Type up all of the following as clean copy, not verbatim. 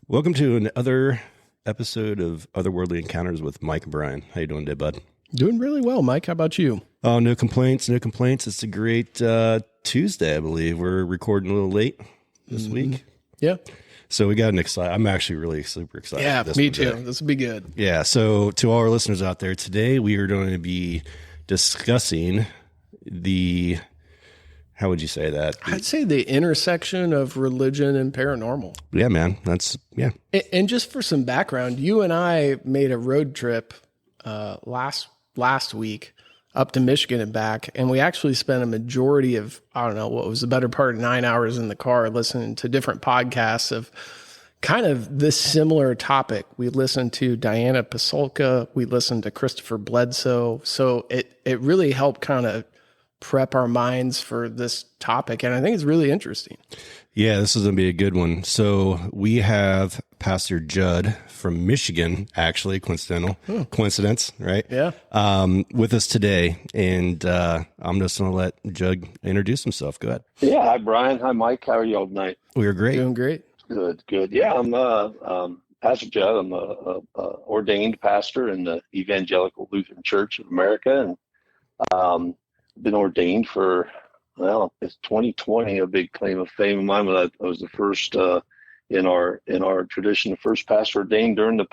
Welcome to another episode of Otherworldly Encounters with Mike and Brian. How you doing today, bud? Doing really well, Mike. How about you? Oh, no complaints, no complaints. It's a great Tuesday, I believe. We're recording a little late this week. Yeah. So we got an excited. I'm actually really super excited. Yeah, for this me one too. today. This will be good. Yeah. So to all our listeners out there, today we are going to be discussing the, how would you say that? I'd say the intersection of religion and paranormal. Yeah, man. Yeah. And just for some background, you and I made a road trip last week up to Michigan and back, and we actually spent a majority of, I don't know, what was the better part of 9 hours in the car listening to different podcasts of kind of this similar topic. We listened to Diana Pasulka. We listened to Christopher Bledsoe. So it really helped kind of prep our minds for this topic. And I think it's really interesting. Yeah, this is going to be a good one. So we have Pastor Judd from Michigan, actually, coincidence, right? Yeah. With us today. And I'm just going to let Judd introduce himself. Go ahead. Yeah. Hi, Brian. Hi, Mike. How are you all tonight? We are great. Doing great. Good. Yeah, I'm Pastor Judd. I'm a ordained pastor in the Evangelical Lutheran Church of America, and been ordained for, well, it's 2020, a big claim of fame of mine. But I was the first in our tradition, the first pastor ordained during the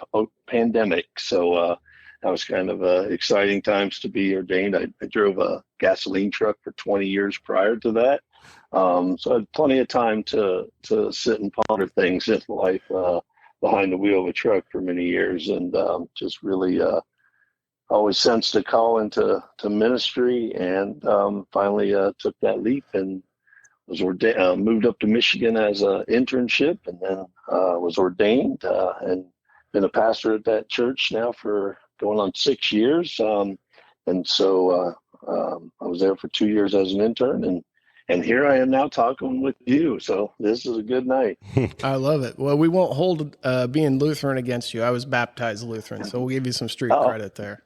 pandemic. So that was kind of exciting times to be ordained. I drove a gasoline truck for 20 years prior to that. So I had plenty of time to sit and ponder things in life behind the wheel of a truck for many years, and just really always sensed a call into ministry, and finally took that leap and was moved up to Michigan as an internship, and then was ordained and been a pastor at that church now for going on 6 years. And so I was there for 2 years as an intern, and here I am now talking with you. So this is a good night. I love it. Well, we won't hold being Lutheran against you. I was baptized Lutheran, so we'll give you some street credit there.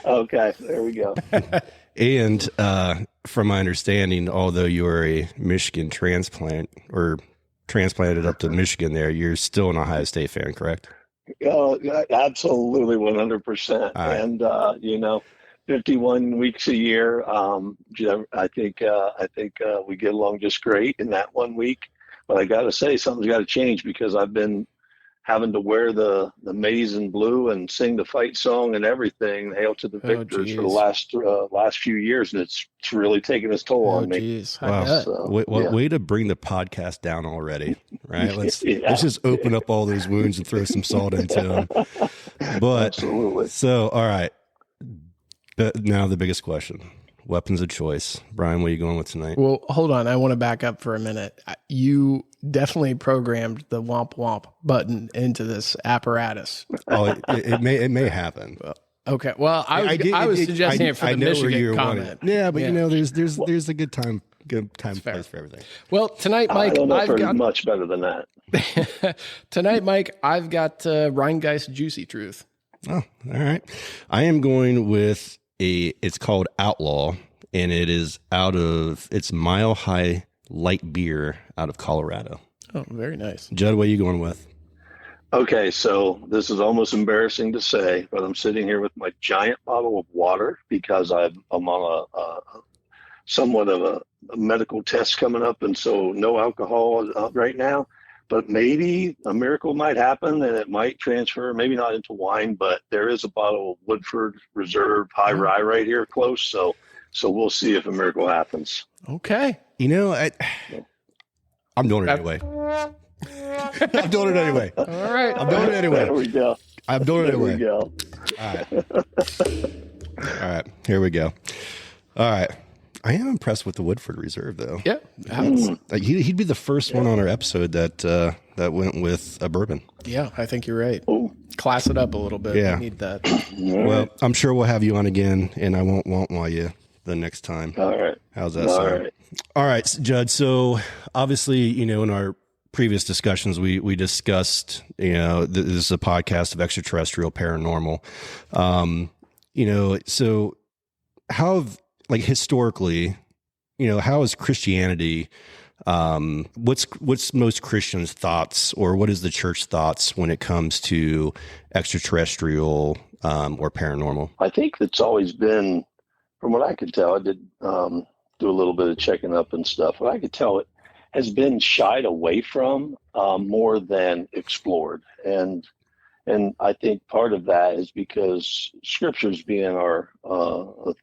Okay, there we go. And from my understanding, although you are a Michigan transplant or transplanted up to Michigan there, you're still an Ohio State fan, correct? Absolutely, 100%. Right. And 51 weeks a year. I think we get along just great in that 1 week. But I got to say, something's got to change, because I've been having to wear the maize and blue and sing the fight song and everything, Hail to the Victors, for the last few years, and it's really taken its toll on me. Wow. So, way to bring the podcast down already, right? Let's just open up all those wounds and throw some salt into them. But absolutely. So, all right. But now the biggest question. Weapons of choice. Brian, what are you going with tonight? Well, hold on. I want to back up for a minute. You definitely programmed the womp womp button into this apparatus. Oh, it may happen. Okay. Well, I was suggesting it for the Michigan comment. Yeah, but there's a good time place for everything. Well, tonight, Mike, I've got much better than that. Tonight, Mike, I've got Rheingeist Juicy Truth. Oh, all right. I am going with it's called Outlaw, and it's Mile High Light Beer out of Colorado. Oh, very nice. Judd, what are you going with? Okay, so this is almost embarrassing to say, but I'm sitting here with my giant bottle of water, because I'm on a somewhat of a medical test coming up, and so no alcohol right now. But maybe a miracle might happen, and it might transfer, maybe not into wine, but there is a bottle of Woodford Reserve High Rye right here close. So we'll see if a miracle happens. Okay. I'm doing it anyway. I'm doing it anyway. All right. I'm doing it anyway. There we go. I'm doing it anyway. There we go. All right. Here we go. All right. I am impressed with the Woodford Reserve, though. Yeah. He'd be the first one on our episode that went with a bourbon. Yeah, I think you're right. Ooh. Class it up a little bit. Yeah. We need that. Well, I'm sure we'll have you on again, and I won't want you the next time. All right. How's that sound? All right, Judd. So obviously, in our previous discussions, we discussed, this is a podcast of extraterrestrial paranormal. So how historically, how has Christianity What's most Christians' thoughts, or what is the church thoughts when it comes to extraterrestrial or paranormal? I think it's always been, from what I could tell, I did do a little bit of checking up and stuff. What I could tell, it has been shied away from more than explored. And I think part of that is because scriptures being our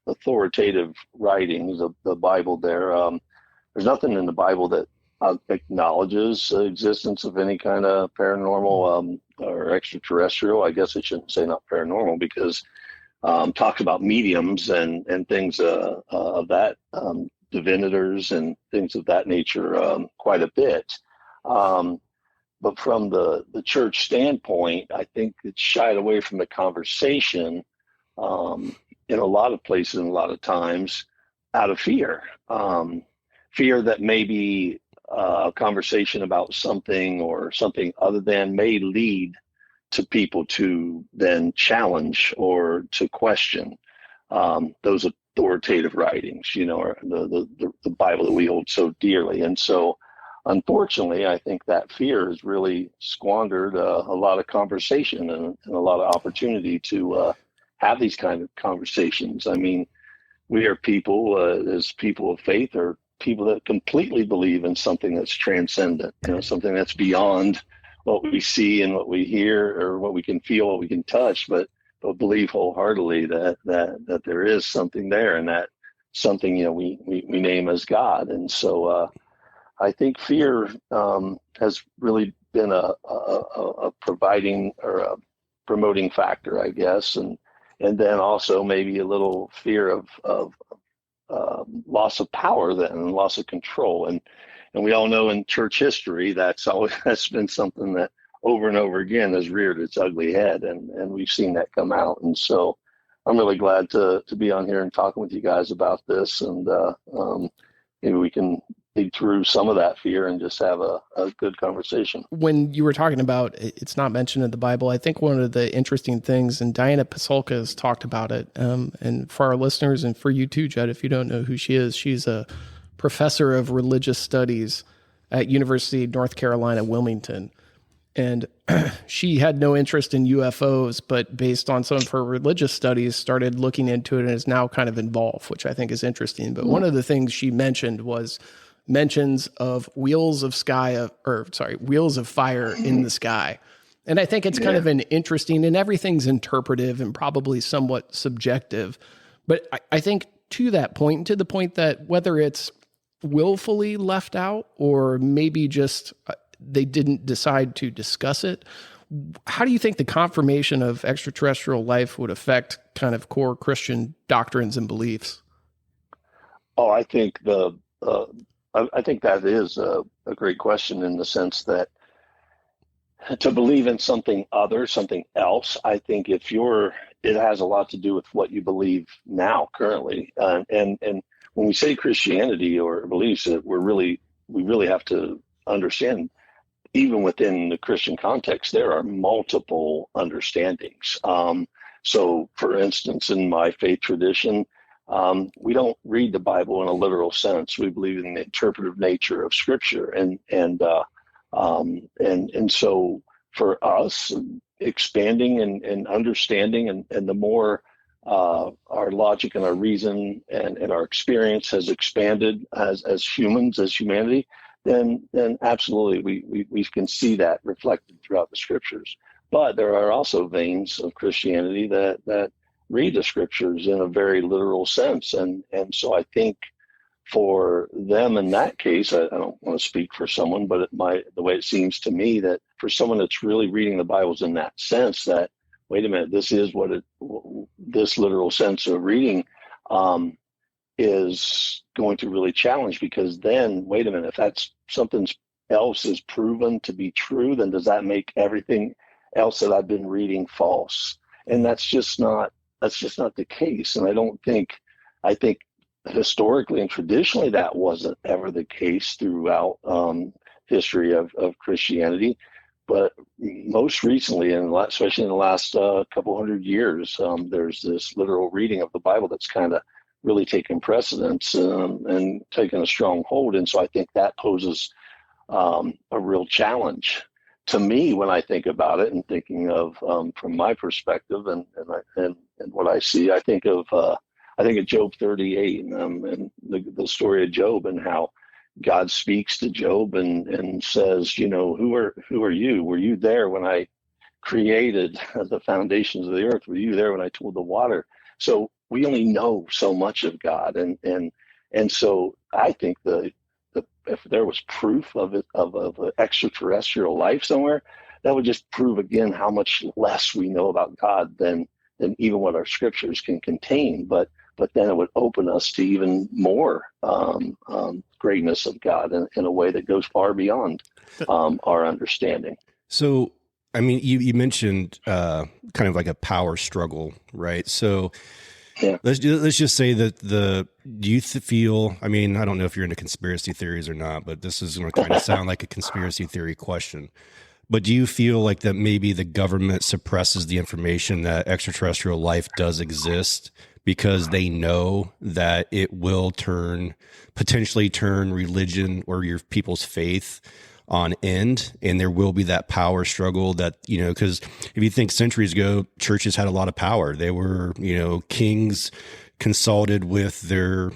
authoritative writings of the Bible there's nothing in the Bible that acknowledges the existence of any kind of paranormal or extraterrestrial. I guess I shouldn't say not paranormal, because talks about mediums and things of that, divinators and things of that nature quite a bit. But from the church standpoint, I think it's shied away from the conversation in a lot of places and a lot of times out of fear. Fear that maybe a conversation about something or something other than may lead to people to then challenge or to question those authoritative writings, or the Bible that we hold so dearly. And so, unfortunately, I think that fear has really squandered a lot of conversation and a lot of opportunity to have these kind of conversations. I mean, we are people, as people of faith, are people that completely believe in something that's transcendent, something that's beyond what we see and what we hear or what we can feel, what we can touch, but believe wholeheartedly that there is something there, and that something, we name as God. And so I think fear has really been a providing or a promoting factor, I guess, and then also maybe a little fear of loss of power, then loss of control, and we all know in church history that's been something that over and over again has reared its ugly head, and we've seen that come out. And so I'm really glad to be on here and talking with you guys about this, and maybe we can dig through some of that fear and just have a good conversation. When you were talking about it's not mentioned in the Bible, I think one of the interesting things, and Diana Pasulka has talked about it, and for our listeners and for you too, Judd, if you don't know who she is, she's a professor of religious studies at University of North Carolina, Wilmington. And she had no interest in UFOs, but based on some of her religious studies, started looking into it and is now kind of involved, which I think is interesting. But one of the things she mentioned was mentions of wheels of fire in the sky. And I think it's kind of an interesting, and everything's interpretive and probably somewhat subjective. But I think to that point, to the point that whether it's willfully left out or maybe just they didn't decide to discuss it, how do you think the confirmation of extraterrestrial life would affect kind of core Christian doctrines and beliefs? Oh, I think I think that is a great question, in the sense that to believe in something else, I think it has a lot to do with what you believe now, currently. And when we say Christianity or beliefs, we really have to understand, even within the Christian context, there are multiple understandings. So, for instance, in my faith tradition, we don't read the Bible in a literal sense. We believe in the interpretive nature of Scripture, and so for us, expanding and understanding, and the more our logic and our reason and our experience has expanded as humans, as humanity, then absolutely we can see that reflected throughout the Scriptures. But there are also veins of Christianity that read the Scriptures in a very literal sense, and so I think for them in that case, I don't want to speak for someone, but the way it seems to me, that for someone that's really reading the Bibles in that sense, that wait a minute, this is this literal sense of reading is going to really challenge, because then wait a minute, if that's something else is proven to be true, then does that make everything else that I've been reading false? And that's just not the case. And I think historically and traditionally that wasn't ever the case throughout history of Christianity. But most recently, especially in the last couple hundred years, there's this literal reading of the Bible that's kind of really taken precedence and taken a strong hold. And so I think that poses a real challenge to me when I think about it, and thinking of from my perspective and what I see. I think of Job 38 and the story of Job, and how God speaks to Job and says, who are you? Were you there when I created the foundations of the earth? Were you there when I told the water? So we only know so much of God, and so I think if there was proof of an extraterrestrial life somewhere, that would just prove again how much less we know about God than even what our scriptures can contain. But then it would open us to even more greatness of God in a way that goes far beyond our understanding. So, I mean, you mentioned kind of like a power struggle, right? So yeah. Let's just say that do you feel, I mean, I don't know if you're into conspiracy theories or not, but this is going to kind of sound like a conspiracy theory question. But do you feel like that maybe the government suppresses the information that extraterrestrial life does exist because they know that it will potentially turn religion or your people's faith on end, and there will be that power struggle that, because if you think centuries ago, churches had a lot of power. They were, kings consulted with their,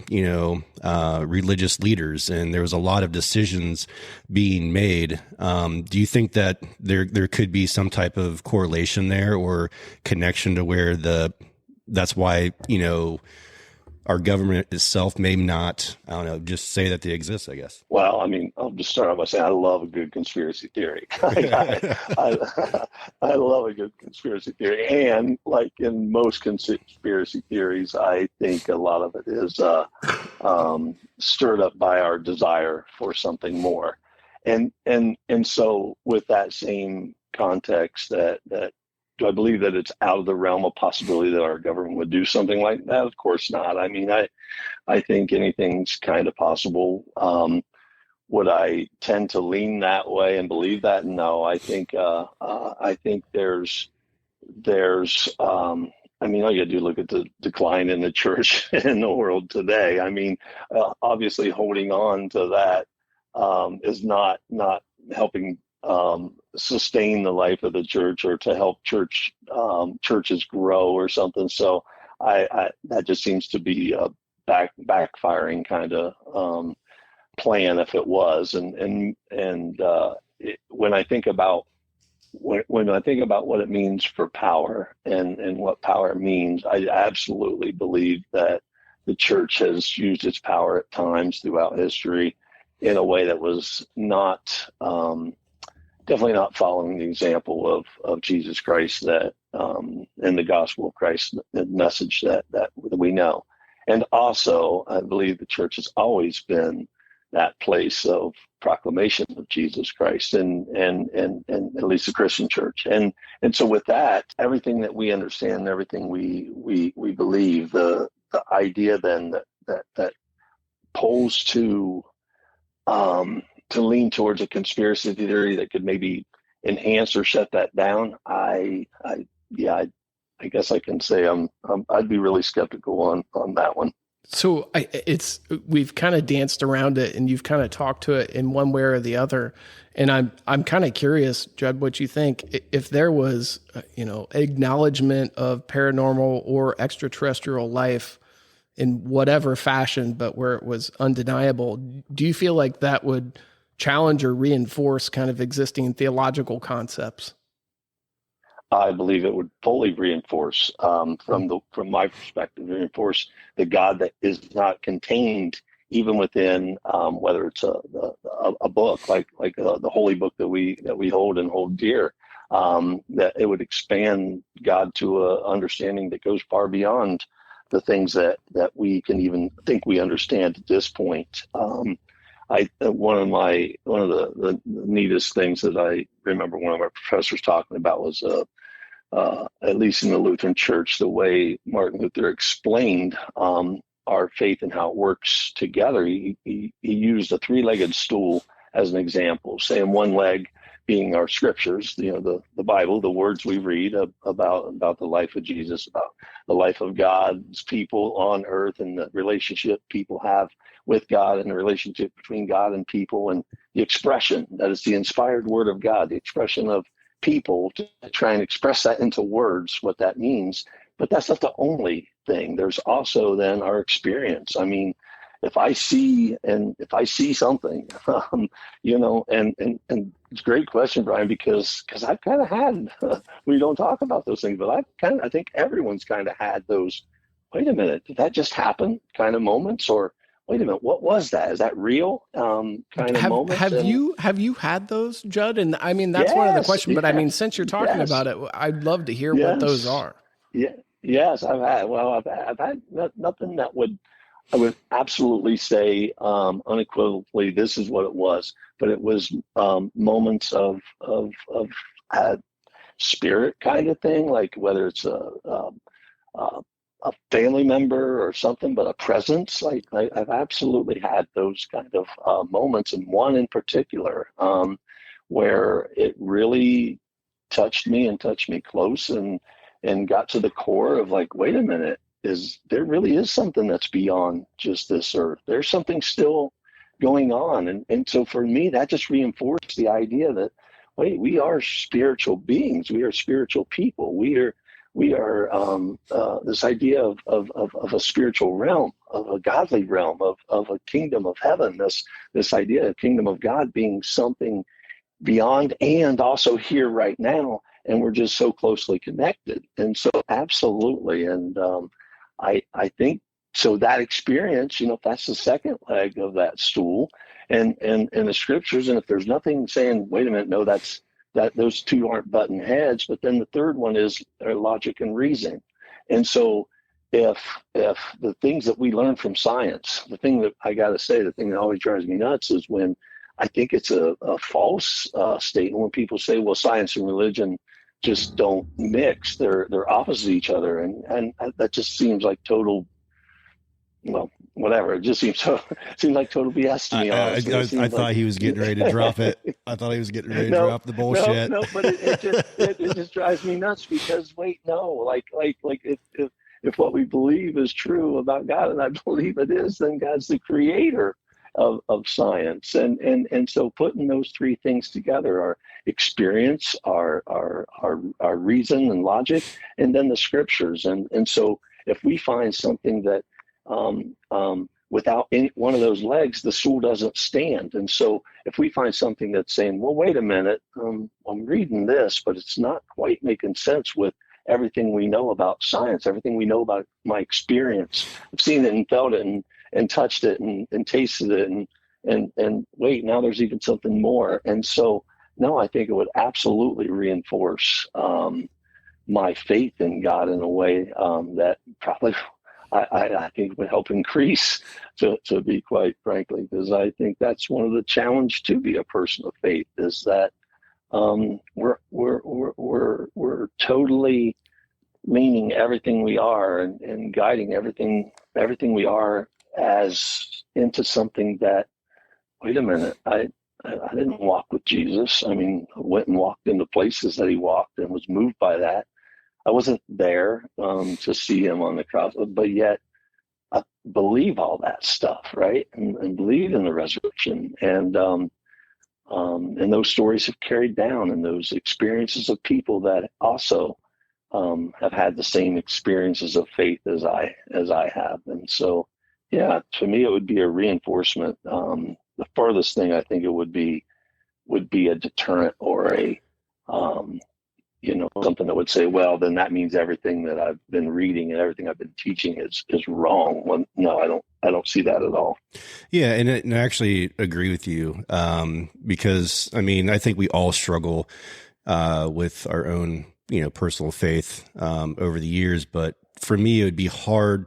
religious leaders, and there was a lot of decisions being made. Do you think that there could be some type of correlation there or connection to where that's why, our government itself may not, I don't know, just say that they exist, I guess? Well, I mean, I'll just start off by saying I love a good conspiracy theory. I love a good conspiracy theory. And like in most conspiracy theories, I think a lot of it is stirred up by our desire for something more. And so with that same context, that do I believe that it's out of the realm of possibility that our government would do something like that? Of course not. I mean, I think anything's kind of possible. Would I tend to lean that way and believe that? No, I think there's I mean, all you gotta do look at the decline in the church in the world today. I mean, obviously holding on to that is not helping sustain the life of the church or to help churches grow or something. So I that just seems to be a backfiring kind of plan if it was. And when I think about when I think about what it means for power and what power means, I absolutely believe that the church has used its power at times throughout history in a way that was not definitely not following the example of Jesus Christ, that in the gospel of Christ, the message that we know. And also, I believe the church has always been that place of proclamation of Jesus Christ, and at least the Christian church. And so with that, everything that we understand, everything we believe, the idea then that pulls to lean towards a conspiracy theory that could maybe enhance or shut that down, I guess I can say I'd be really skeptical on that one. So we've kind of danced around it, and you've kind of talked to it in one way or the other. And I'm kind of curious, Judd, what you think if there was, acknowledgement of paranormal or extraterrestrial life in whatever fashion, but where it was undeniable. Do you feel like that would challenge or reinforce kind of existing theological concepts? I believe it would fully reinforce, from my perspective, reinforce the God that is not contained even within whether it's a book like the holy book that we hold and hold dear. That it would expand God to a understanding that goes far beyond the things that we can even think we understand at this point. One of the neatest things that I remember one of our professors talking about was at least in the Lutheran Church, the way Martin Luther explained our faith and how it works together. He used a three-legged stool as an example, saying one leg being our scriptures, the Bible, the words we read about the life of Jesus, about the life of God's people on earth, and the relationship people have with God, and the relationship between God and people, and the expression that is the inspired word of God, the expression of people to try and express that into words, what that means. But that's not the only thing. There's also then our experience. I mean, if I see something, you know, and it's a great question, Brian, because I've kind of had, we don't talk about those things, but I think everyone's kind of had those, wait a minute, did that just happen kind of moments? Or wait a minute, what was that? Is that real kind of moments? Have you had those, Judd? And I mean, that's one of the questions, but I mean, since you're talking about it, I'd love to hear what those are. Yeah. Yes, I've had nothing that I would absolutely say unequivocally this is what it was, but it was moments of spirit kind of thing, like whether it's a family member or something, but a presence. Like I've absolutely had those kind of moments, and one in particular where it really touched me close and got to the core of like, wait a minute, there really is something that's beyond just this earth. There's something still going on. And so for me, that just reinforced the idea that, wait, we are spiritual beings. We are spiritual people. We are this idea of a spiritual realm, of a godly realm, of a kingdom of heaven, this idea of kingdom of God being something beyond and also here right now. And we're just so closely connected. And so absolutely. And I think so that experience, you know, if that's the second leg of that stool and the scriptures, and if there's nothing saying, wait a minute, no, that those two aren't button heads, but then the third one is logic and reason. And so if the things that we learn from science, the thing that I got to say, the thing that always drives me nuts is when I think it's a false statement when people say, well, science and religion just don't mix. They're opposite each other. And that just seems like total, well, whatever. It just seems like total BS to me. I thought he was getting ready to drop it. I thought he was getting ready to drop the bullshit. No, but it just drives me nuts because wait, no, like if what we believe is true about God, and I believe it is, then God's the creator of science. And so putting those three things together, our experience, our reason and logic, and then the scriptures. And so if we find something that without any one of those legs, the stool doesn't stand. And so if we find something that's saying, well, wait a minute, I'm reading this, but it's not quite making sense with everything we know about science, everything we know about my experience. I've seen it and felt it and touched it and tasted it and wait, now there's even something more. And so, no, I think it would absolutely reinforce my faith in God in a way that probably I think would help increase, to be quite frankly, because I think that's one of the challenge to be a person of faith is that we're totally leaning everything we are and guiding everything we are as into something that, wait a minute, I didn't walk with Jesus. I mean, I went and walked in the places that he walked and was moved by that. I wasn't there to see him on the cross, but yet I believe all that stuff, right? And believe in the resurrection. And those stories have carried down, and those experiences of people that also have had the same experiences of faith as I have. And so, yeah, to me, it would be a reinforcement. The furthest thing I think it would be a deterrent or a something that would say, well, then that means everything that I've been reading and everything I've been teaching is wrong. Well, no, I don't see that at all. Yeah. And I actually agree with you. Because I mean, I think we all struggle, with our own, personal faith, over the years, but for me, it would be hard.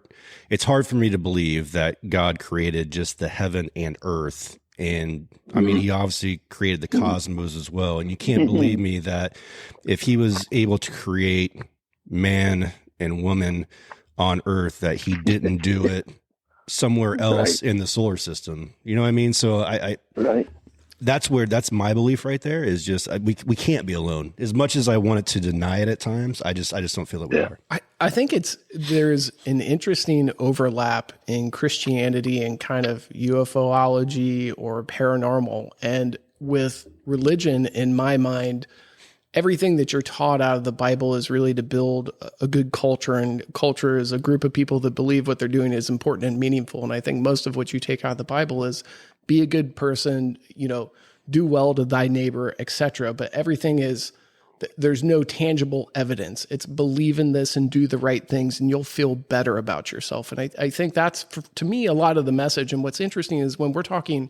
It's hard for me to believe that God created just the heaven and earth. And I mean, he obviously created the cosmos as well. And you can't believe me that if he was able to create man and woman on earth, that he didn't do it somewhere else in the solar system. You know what I mean? So that's my belief right there is just, we can't be alone as much as I wanted to deny it at times. I just don't feel that we are. I think there's an interesting overlap in Christianity and kind of UFOlogy or paranormal. And with religion, in my mind, everything that you're taught out of the Bible is really to build a good culture, and culture is a group of people that believe what they're doing is important and meaningful. And I think most of what you take out of the Bible is be a good person, do well to thy neighbor, etc. But everything is, there's no tangible evidence. It's believe in this and do the right things and you'll feel better about yourself. And I think that's, to me, a lot of the message. And what's interesting is when we're talking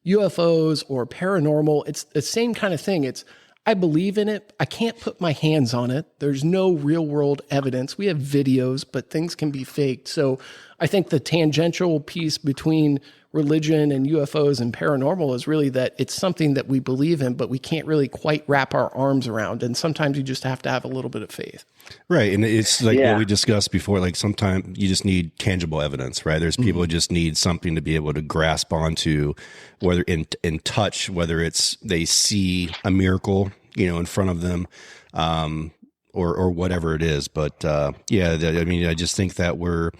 UFOs or paranormal, it's the same kind of thing. It's, I believe in it. I can't put my hands on it. There's no real world evidence. We have videos, but things can be faked. So I think the tangential piece between religion and UFOs and paranormal is really that it's something that we believe in, but we can't really quite wrap our arms around. And sometimes you just have to have a little bit of faith. Right. And it's like what we discussed before, like sometimes you just need tangible evidence, right? There's people who just need something to be able to grasp onto, whether in touch, whether it's they see a miracle, in front of them, or whatever it is. But I mean, I just think that we're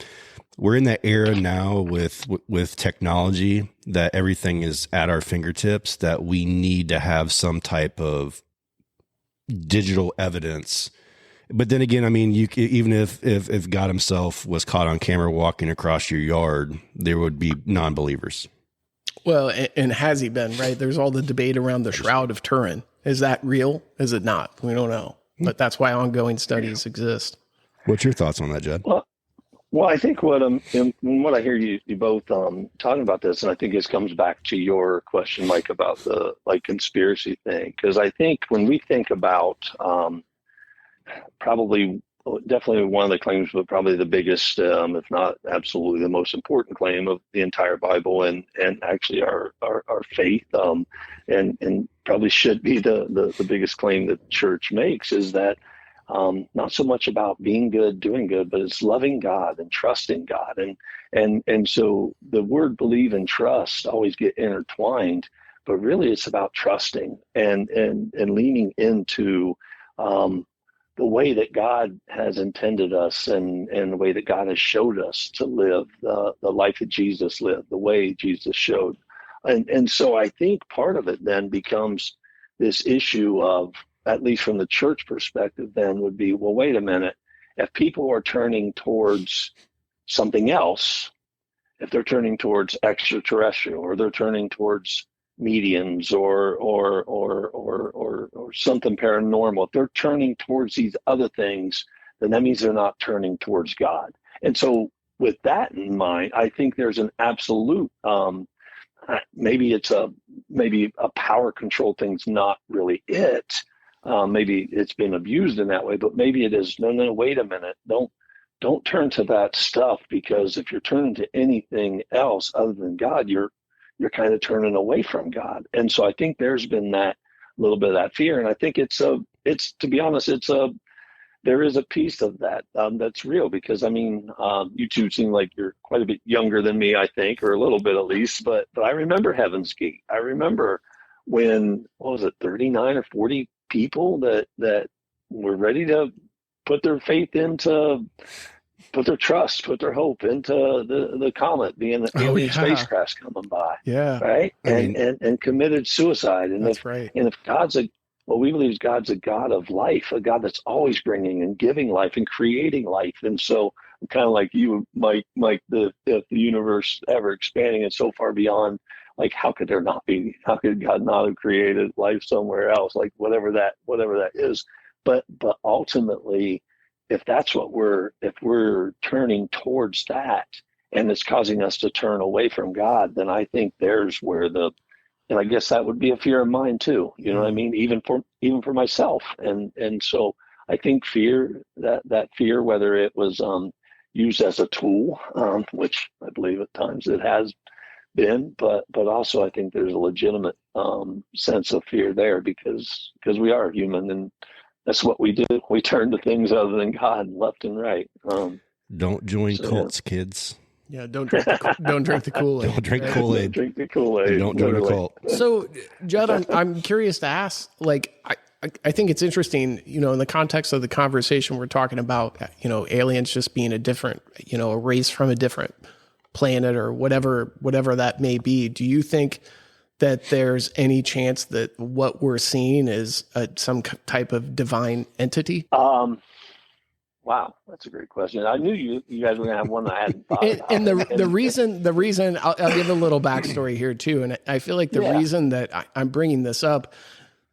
in that era now with technology that everything is at our fingertips, that we need to have some type of digital evidence. But then again, I mean, even if God himself was caught on camera walking across your yard, there would be non-believers. Well, and has he been, right? There's all the debate around the Shroud of Turin. Is that real? Is it not? We don't know. But that's why ongoing studies exist. What's your thoughts on that, Judd? Well, I think what I hear you both talking about this, and I think this comes back to your question, Mike, about the conspiracy thing. Because I think when we think about definitely one of the claims, but probably the biggest, if not absolutely the most important claim of the entire Bible and actually our faith, and probably should be the biggest claim that the church makes, is that not so much about being good, doing good, but it's loving God and trusting God. And so the word believe and trust always get intertwined, but really it's about trusting and leaning into the way that God has intended us and the way that God has showed us to live the life that Jesus lived, the way Jesus showed. And so I think part of it then becomes this issue of, at least from the church perspective, then would be, well, wait a minute. If people are turning towards something else, if they're turning towards extraterrestrial, or they're turning towards mediums or something paranormal, if they're turning towards these other things, then that means they're not turning towards God. And so with that in mind, I think there's an absolute, maybe a power control thing's not really it. Maybe it's been abused in that way, but maybe it is. No, wait a minute. Don't turn to that stuff, because if you're turning to anything else other than God, you're kind of turning away from God. And so I think there's been that little bit of that fear. And I think it's to be honest, there is a piece of that that's real, because I mean, you two seem like you're quite a bit younger than me, I think, or a little bit at least, but I remember Heaven's Gate. I remember when, 39 or 40 people that were ready to put their faith into, put their trust, put their hope into the comet being the alien spacecraft coming by. Yeah. Right. And committed suicide. And that's right. And if God's what we believe is God's a God of life, a God that's always bringing and giving life and creating life. And so I'm kind of like you, Mike, if the universe ever expanding and so far beyond, like, how could God not have created life somewhere else? Like whatever that is. But ultimately, if that's what if we're turning towards that and it's causing us to turn away from God, then I think there's where and I guess that would be a fear of mine too. You know what I mean? Even for myself. And so I think fear, that fear, whether it was used as a tool, which I believe at times it has been, but also I think there's a legitimate sense of fear there because we are human, and that's what we do. We turn to things other than God left and right. Don't join cults, kids. Yeah, don't drink the Kool-Aid. Don't drink Kool-Aid. Don't drink the Kool-Aid. Don't join a cult. So, Judd, I'm curious to ask, like, I think it's interesting, in the context of the conversation, we're talking about, aliens just being a different, a race from a different planet or whatever that may be. Do you think that there's any chance that what we're seeing is some type of divine entity? Wow, that's a great question. I knew you guys were going to have one that I hadn't thought about. And the reason I'll give a little backstory here too. And I feel like the reason that I'm bringing this up,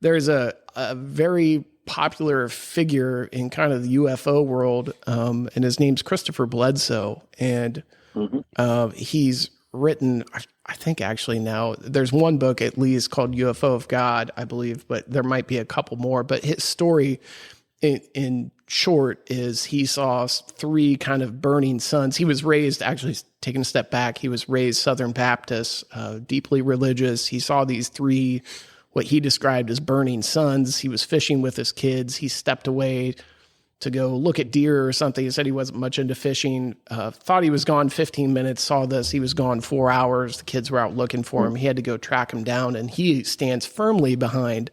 there's a very popular figure in kind of the UFO world, and his name's Christopher Bledsoe. And he's written, I think actually now, there's one book at least called UFO of God, I believe, but there might be a couple more. But his story in short is he saw 3 kind of burning suns. He was raised, actually taking a step back, he was raised Southern Baptist, deeply religious. He saw these 3, what he described as burning suns. He was fishing with his kids. He stepped away to go look at deer or something. He said he wasn't much into fishing, thought he was gone 15 minutes, saw this, he was gone 4 hours. The kids were out looking for him. He had to go track him down. And he stands firmly behind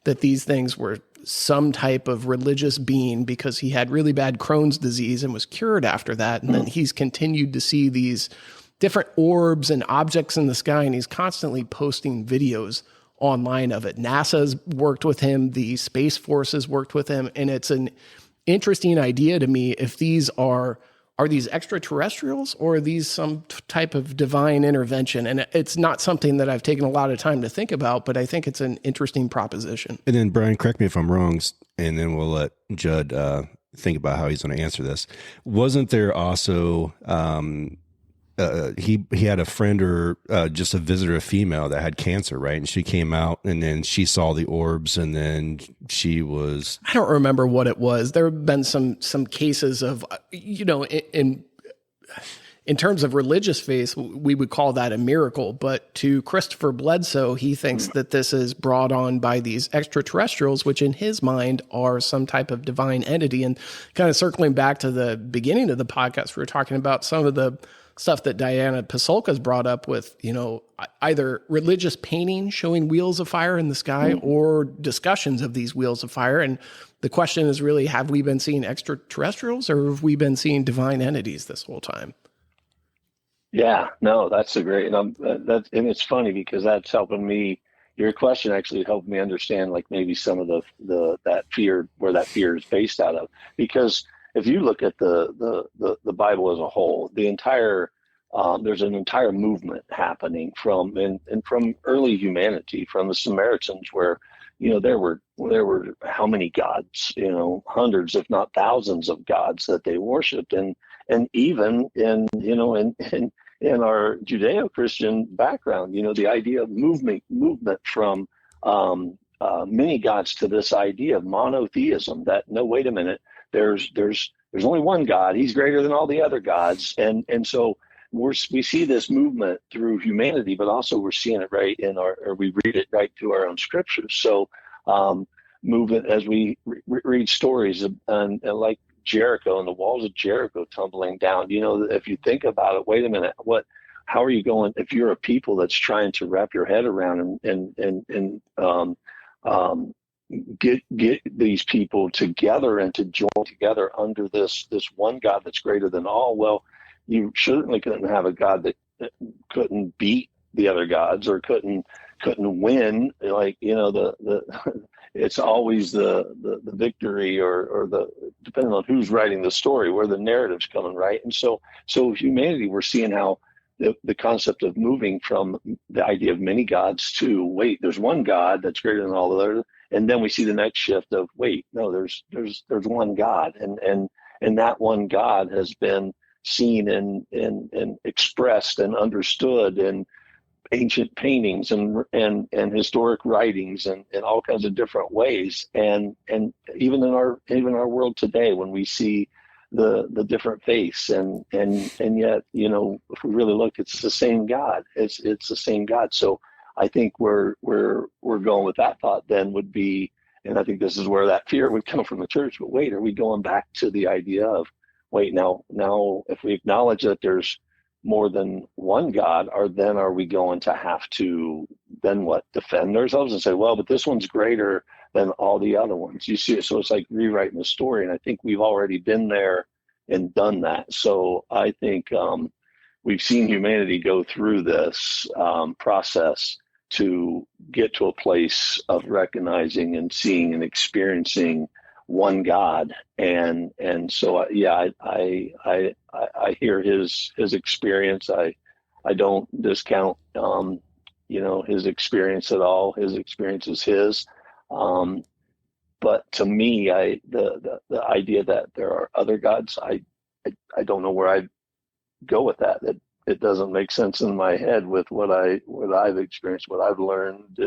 that these things were some type of religious being, because he had really bad Crohn's disease and was cured after that. And then he's continued to see these different orbs and objects in the sky, and he's constantly posting videos online of it. NASA's worked with him, the Space Force has worked with him, and it's an interesting idea to me if these are these extraterrestrials or are these some type of divine intervention? And it's not something that I've taken a lot of time to think about, but I think it's an interesting proposition. And then Brian, correct me if I'm wrong, and then we'll let Judd think about how he's going to answer this. Wasn't there also he had a friend or just a visitor, a female that had cancer, right? And she came out and then she saw the orbs, and then she was... I don't remember what it was. There have been some cases of, in terms of religious faith, we would call that a miracle. But to Christopher Bledsoe, he thinks that this is brought on by these extraterrestrials, which in his mind are some type of divine entity. And kind of circling back to the beginning of the podcast, we were talking about some of the stuff that Diana Pasulka's brought up with, either religious painting showing wheels of fire in the sky or discussions of these wheels of fire. And the question is really, have we been seeing extraterrestrials or have we been seeing divine entities this whole time? Yeah, no, that's a great, and it's funny because that's helping me. Your question actually helped me understand, like maybe some of that fear, where that fear is based out of, because if you look at the Bible as a whole, the entire there's an entire movement happening from early humanity, from the Samaritans, where there were how many gods, hundreds if not thousands of gods that they worshipped, and even in our Judeo-Christian background, the idea of movement from many gods to this idea of monotheism, that no, wait a minute, there's only one God. He's greater than all the other gods. And so we see this movement through humanity, but also we're seeing it right we read it right through our own scriptures. So movement as we read stories and like Jericho and the walls of Jericho tumbling down, if you think about it, wait a minute, how are you going, if you're a people that's trying to wrap your head around and get these people together and to join together under this one God that's greater than all. Well, you certainly couldn't have a God that couldn't beat the other gods or couldn't win. Like, it's always the victory or the, depending on who's writing the story, where the narrative's coming, right? And so humanity, we're seeing how the concept of moving from the idea of many gods to, wait, there's one God that's greater than all the others. And then we see the next shift of, wait, no, there's one God, and that one God has been seen and expressed and understood in ancient paintings and historic writings and all kinds of different ways. And even in our world today, when we see the different faiths and yet, if we really look, it's the same God. It's the same God. So I think where we're going with that thought then would be, and I think this is where that fear would come from the church, but wait, are we going back to the idea of, wait, now if we acknowledge that there's more than one God, are we going to have to then defend ourselves and say, well, but this one's greater than all the other ones. You see it, so it's like rewriting the story, and I think we've already been there and done that. So I think we've seen humanity go through this process to get to a place of recognizing and seeing and experiencing one God, and so I hear his experience. I don't discount his experience at all. His experience is his. But to me, the idea that there are other gods, I don't know where I'd go with that. It doesn't make sense in my head with what I've experienced, what I've learned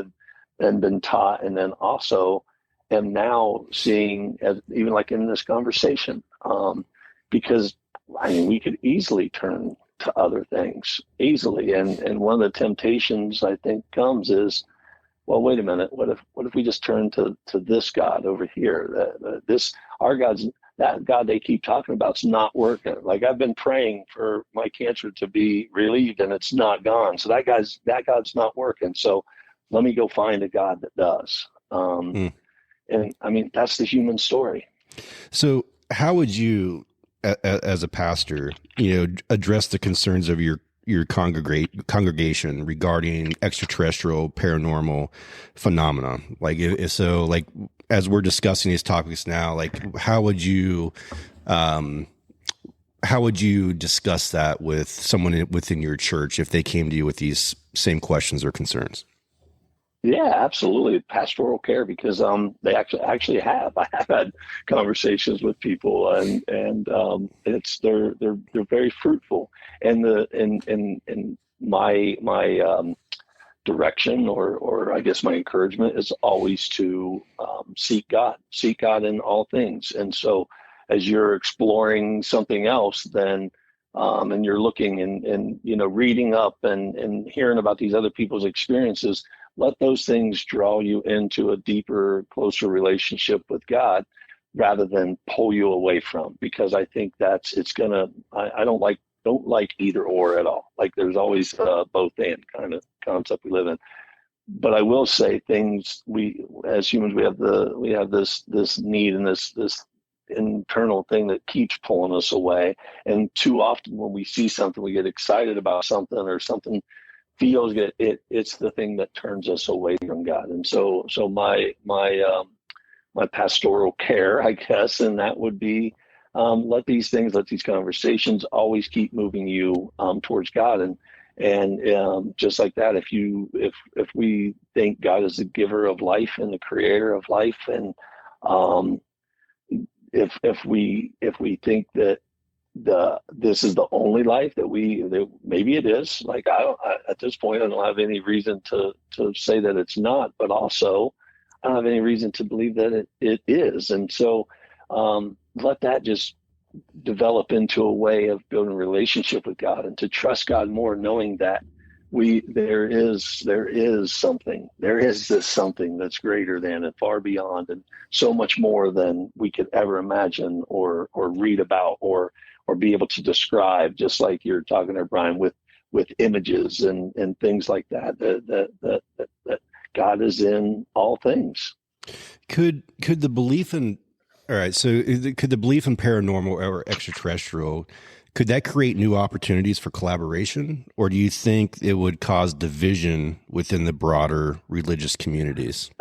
and been taught, and then also am now seeing, as even like in this conversation, because I mean we could easily turn to other things easily, and one of the temptations I think comes is, well, wait a minute, what if we just turn to this God over here? Our God's, that God they keep talking about is not working. Like I've been praying for my cancer to be relieved and it's not gone. So that God's not working. So let me go find a God that does. And I mean, that's the human story. So how would you, as a pastor, address the concerns of your congregation regarding extraterrestrial paranormal phenomena? Like, like as we're discussing these topics now, like how would you discuss that with someone within your church if they came to you with these same questions or concerns? Yeah, absolutely. Pastoral care, because they actually have. I have had conversations with people, and it's they're very fruitful. And in my direction, or I guess my encouragement is always to seek God in all things. And so, as you're exploring something else, then and you're looking and reading up and hearing about these other people's experiences, let those things draw you into a deeper, closer relationship with God rather than pull you away from, because I think I don't like either or at all. Like there's always both and kind of concept we live in. But I will say we as humans, we have this need and this internal thing that keeps pulling us away. And too often when we see something, we get excited about something, or something feels good. It's the thing that turns us away from God. And so my pastoral care, I guess, and that would be let these conversations always keep moving you towards God. And just like that, if we think God is the giver of life and the creator of life, and if we think that this is the only life that maybe it is. Like at this point, I don't have any reason to say that it's not, but also I don't have any reason to believe that it is. And so let that just develop into a way of building a relationship with God, and to trust God more, knowing that there is this something that's greater than and far beyond, and so much more than we could ever imagine or read about or be able to describe, just like you're talking there, Brian, with images and things like that God is in all things. Could the belief in paranormal or extraterrestrial, could that create new opportunities for collaboration, or do you think it would cause division within the broader religious communities?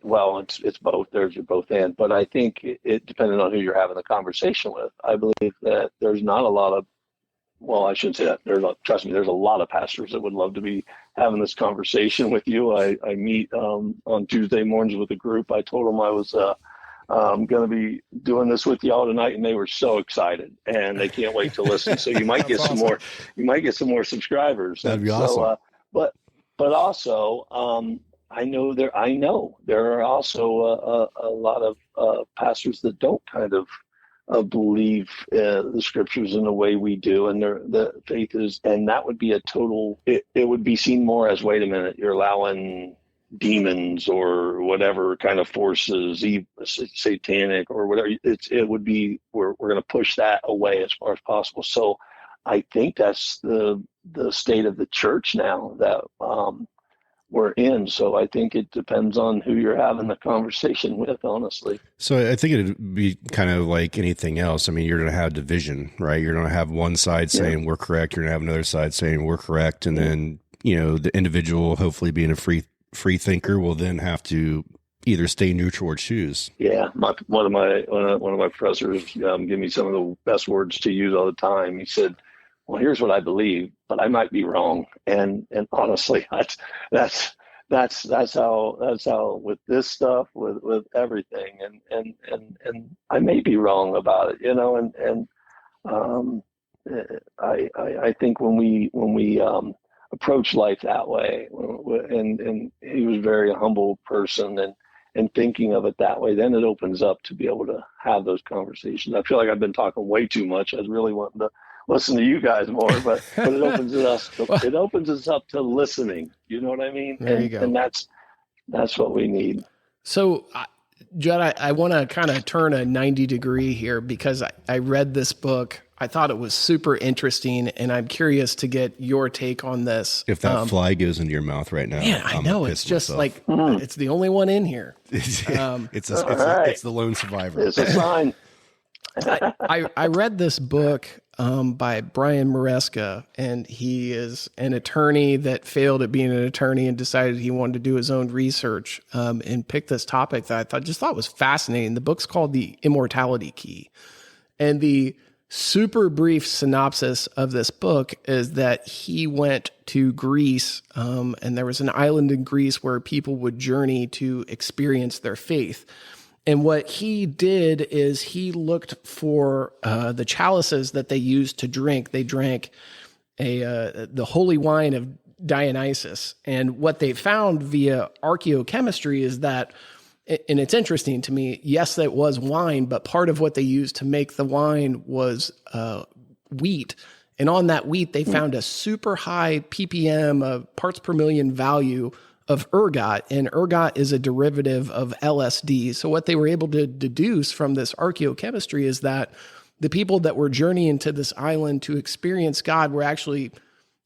Well, it's both. There's both and, but I think it depending on who you're having the conversation with. I believe that there's not a lot of, well, I shouldn't say that. Trust me, there's a lot of pastors that would love to be having this conversation with you. I meet on Tuesday mornings with a group. I told them I was going to be doing this with y'all tonight, and they were so excited, and they can't wait to listen. So you might get some more. You might get some more subscribers. That'd be awesome. But also, I know there are also a lot of pastors that don't kind of believe the scriptures in the way we do, and the faith is, and that would be a total. It would be seen more as, wait a minute, you're allowing demons or whatever kind of forces, satanic or whatever. It would be, we're going to push that away as far as possible. So I think that's the state of the church now, that we're in. So I think it depends on who you're having the conversation with, honestly. So I think it'd be kind of like anything else. I mean, you're going to have division, right? You're going to have one side saying we're correct. You're going to have another side saying we're correct. And then, the individual, hopefully being a free thinker, will then have to either stay neutral or choose. Yeah. One of my professors give me some of the best words to use all the time. He said, well, here's what I believe, but I might be wrong. And honestly, that's how with this stuff, with everything, and I may be wrong about it, I think when we approach life that way, and he was a very humble person, and thinking of it that way, then it opens up to be able to have those conversations. I feel like I've been talking way too much. I was really wanting to listen to you guys more, but it opens us up to listening. You know what I mean? There you go. And that's what we need. So, Judd, I want to kind of turn a 90-degree here, because I read this book. I thought it was super interesting, and I'm curious to get your take on this. If that fly goes into your mouth right now, man, I know it's just myself. It's the only one in here. It's the lone survivor. It's a sign. I read this book by Brian Maresca, and he is an attorney that failed at being an attorney and decided he wanted to do his own research, and picked this topic that I thought was fascinating. The book's called The Immortality Key, and the super brief synopsis of this book is that he went to Greece, and there was an island in Greece where people would journey to experience their faith. And what he did is he looked for the chalices that they used to drink. They drank the holy wine of Dionysus. And what they found via archaeochemistry is that, and it's interesting to me, yes, that was wine, but part of what they used to make the wine was wheat. And on that wheat, they found a super high ppm, parts per million value of ergot, and ergot is a derivative of LSD. So what they were able to deduce from this archaeochemistry is that the people that were journeying to this island to experience God were actually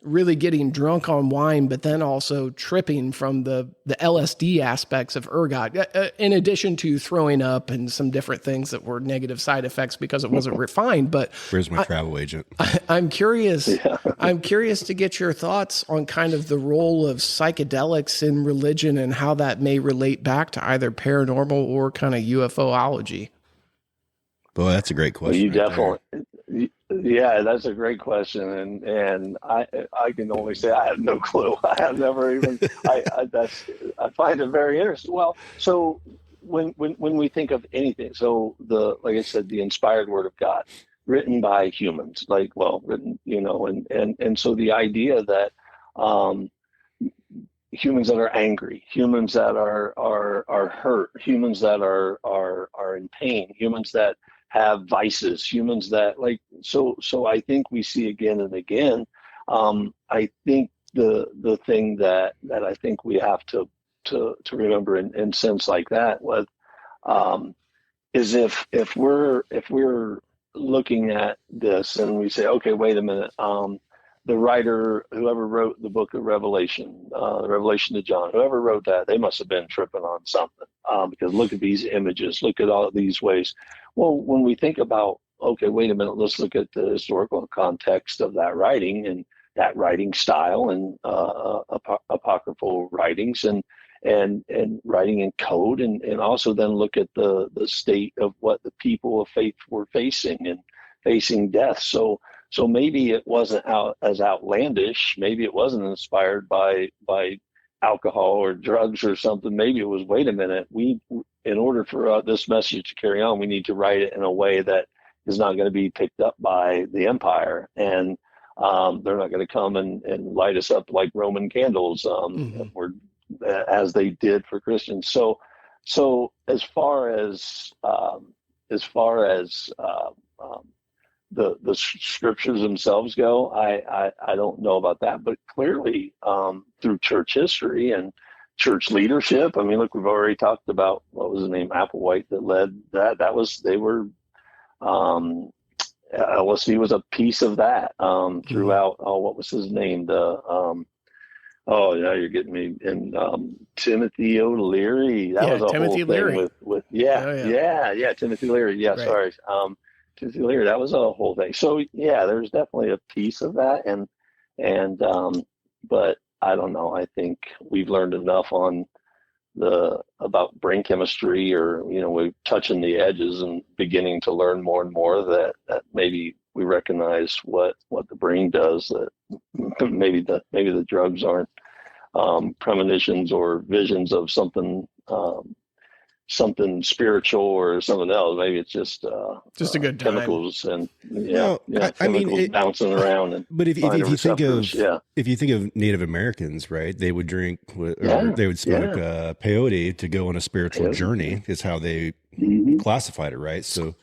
really getting drunk on wine, but then also tripping from the LSD aspects of ergot, in addition to throwing up and some different things that were negative side effects because it wasn't refined. But where's my travel agent? I'm curious. Yeah. I'm curious to get your thoughts on kind of the role of psychedelics in religion and how that may relate back to either paranormal or kind of UFOlogy. Boy, that's a great question. Well, you definitely. Yeah, that's a great question, and I can only say I have no clue. I have never even. I find it very interesting. Well, so when we think of anything, so like I said, the inspired word of God, written by humans, written, and so the idea that humans that are angry, humans that are hurt, humans that are in pain, humans that have vices, humans that so I think we see again and again. I think the thing that I think we have to remember in sense like that is if we're looking at this and we say, okay, wait a minute, the writer, whoever wrote the book of Revelation, the Revelation to John, whoever wrote that, they must have been tripping on something, because look at these images, look at all of these ways. Well, when we think about, okay, wait a minute, let's look at the historical context of that writing and that writing style and apocryphal writings and writing in code, and also then look at the state of what the people of faith were facing death. So maybe it wasn't as outlandish. Maybe it wasn't inspired by alcohol or drugs or something. Maybe it was, wait a minute, in order for this message to carry on, we need to write it in a way that is not going to be picked up by the empire. And they're not going to come and light us up like Roman candles, or as they did for Christians. So as far as the scriptures themselves go, I don't know about that, but clearly through church history and church leadership, I mean, look, we've already talked about, what was his name, Applewhite, that led that. LSD was a piece of that throughout. What was his name? The Oh yeah, you're getting me. And Timothy O'Leary, that was a Timothy whole Leary. thing with Timothy Leary. Yeah, Right. sorry. Timothy Leary, that was a whole thing. So yeah, there's definitely a piece of that, and but I don't know. I think we've learned enough on about brain chemistry, or we're touching the edges and beginning to learn more and more that maybe we recognize what the brain does, that maybe the drugs aren't premonitions or visions of something spiritual or something else. Maybe it's just a good time. chemicals and chemicals bouncing around. And but if you think of Native Americans, right? They would drink they would smoke peyote to go on a spiritual journey. Is how they classified it, right? So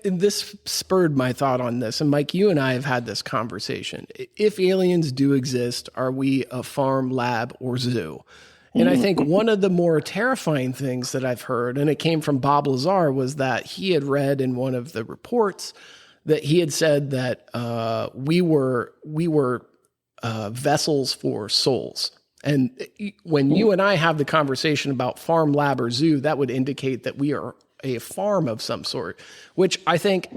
this spurred my thought on this. And Mike, you and I have had this conversation. If aliens do exist, are we a farm, lab, or zoo? And I think one of the more terrifying things that I've heard, and it came from Bob Lazar, was that he had read in one of the reports that he had said that we were vessels for souls. And when you and I have the conversation about farm, lab, or zoo, that would indicate that we are a farm of some sort, which I think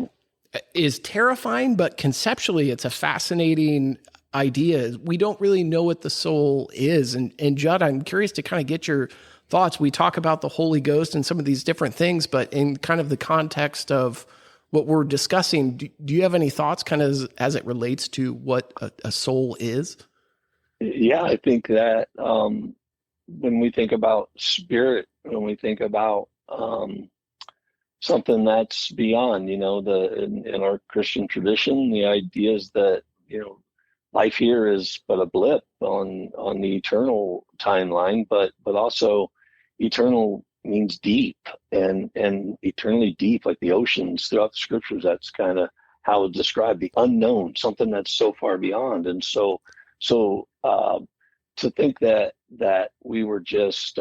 is terrifying, but conceptually it's a fascinating idea. We don't really know what the soul is. And Judd, I'm curious to kind of get your thoughts. We talk about the Holy Ghost and some of these different things, but in kind of the context of what we're discussing, do you have any thoughts kind of as it relates to what a soul is? Yeah, I think that when we think about spirit, when we think about something that's beyond, in our Christian tradition, the idea is that, life here is but a blip on the eternal timeline, but also eternal means deep, and eternally deep, like the oceans throughout the scriptures. That's kind of how it's described, the unknown, something that's so far beyond. And so to think that we were just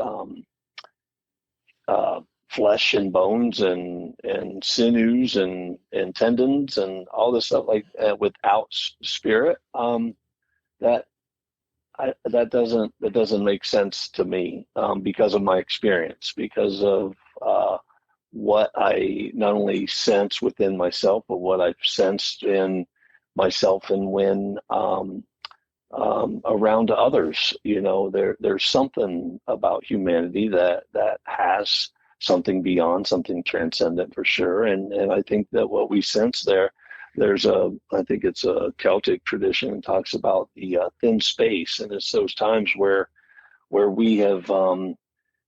flesh and bones and sinews and tendons and all this stuff like without spirit, that doesn't make sense to me, because of my experience, because of what I not only sense within myself, but what I've sensed in myself and when around others. There's something about humanity that has something beyond, something transcendent for sure. And I think that what we sense there's I think it's a Celtic tradition and talks about the thin space. And it's those times where we have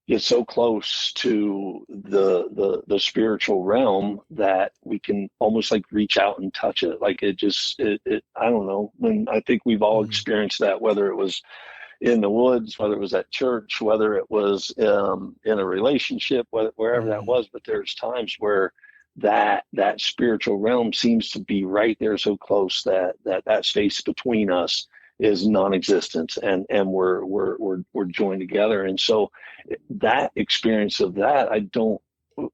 get so close to the spiritual realm that we can almost like reach out and touch it. Like it I don't know, when I think we've all experienced that, whether it was in the woods, whether it was at church, whether it was in a relationship, wherever that was. But there's times where that spiritual realm seems to be right there, so close that space between us is non-existent, and we're joined together. And so that experience of that,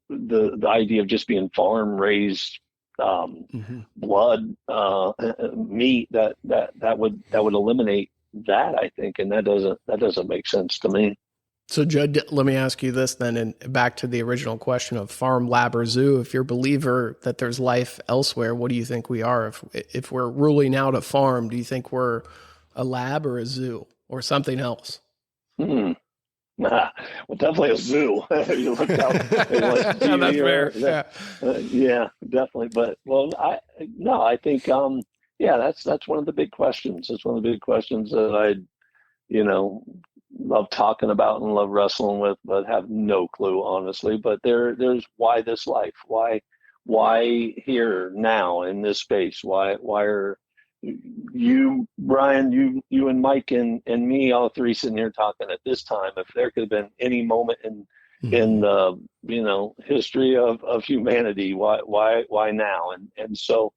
the idea of just being farm raised blood meat, that would eliminate that, I think, and that doesn't make sense to me. So Judd, let me ask you this then, and back to the original question of farm, lab, or zoo. If you're a believer that there's life elsewhere, what do you think we are? If we're ruling out a farm, do you think we're a lab or a zoo or something else? Well, definitely a zoo. You look out. Like That's fair. Yeah, definitely. But I think that's one of the big questions. It's one of the big questions that I love talking about and love wrestling with, but have no clue, honestly. But there's why this life? Why here now in this space? Why are you, Brian, you and Mike and me, all three sitting here talking at this time? If there could have been any moment in the history of humanity, why now? And so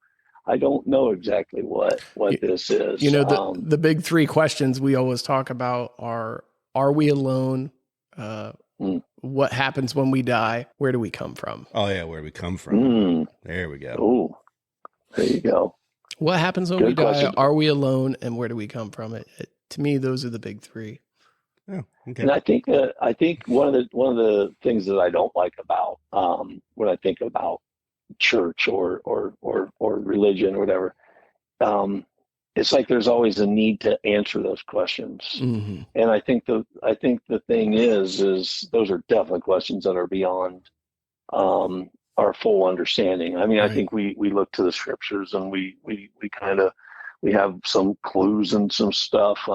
I don't know exactly what this is. The big three questions we always talk about are we alone? What happens when we die? Where do we come from? Oh yeah, where do we come from? There we go. Oh, there you go. What happens when we die? Are we alone? And where do we come from? to me, those are the big three. Oh, okay. And I think one of the things that I don't like about when I think about church or religion or whatever, it's like there's always a need to answer those questions. Mm-hmm. And I think the thing is those are definitely questions that are beyond our full understanding. I mean, right. I think we look to the scriptures and we have some clues and some stuff.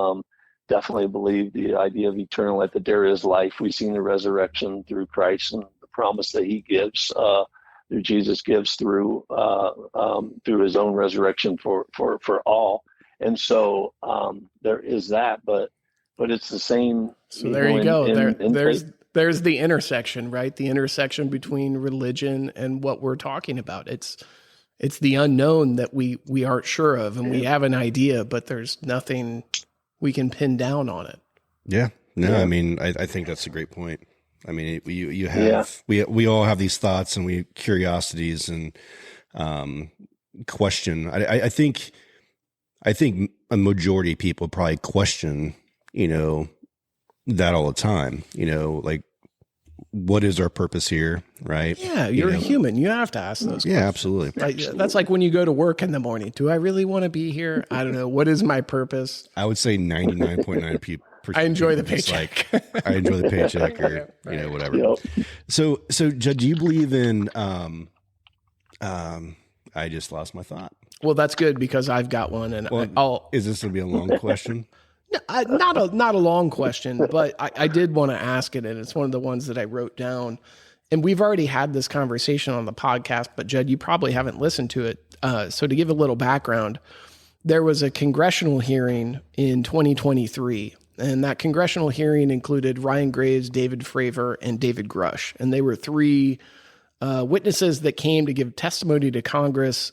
Definitely believe the idea of eternal life, that there is life. We've seen the resurrection through Christ and the promise that he gives, through Jesus gives through his own resurrection for all. And so there is that, but it's the same. So there you go. There's the intersection, right? The intersection between religion and what we're talking about. It's the unknown that we aren't sure of, and we have an idea, but there's nothing we can pin down on it. Yeah. No, I mean, I think that's a great point. I mean, you have, we all have these thoughts and curiosities and question. I think a majority of people probably question, that all the time, like, what is our purpose here? Right. Yeah. You're a human. You have to ask those questions. Yeah, absolutely. That's like when you go to work in the morning. Do I really want to be here? I don't know. What is my purpose? I would say 99.9 people. I enjoy the paycheck. I enjoy the paycheck, or whatever. Yep. So Judd, do you believe in? I just lost my thought. Well, that's good because I've got one, and is this going to be a long question? Not a long question, but I did want to ask it, and it's one of the ones that I wrote down. And we've already had this conversation on the podcast, but Judd, you probably haven't listened to it. So to give a little background, there was a congressional hearing in 2023. And that congressional hearing included Ryan Graves, David Fravor, and David Grush. And they were three witnesses that came to give testimony to Congress,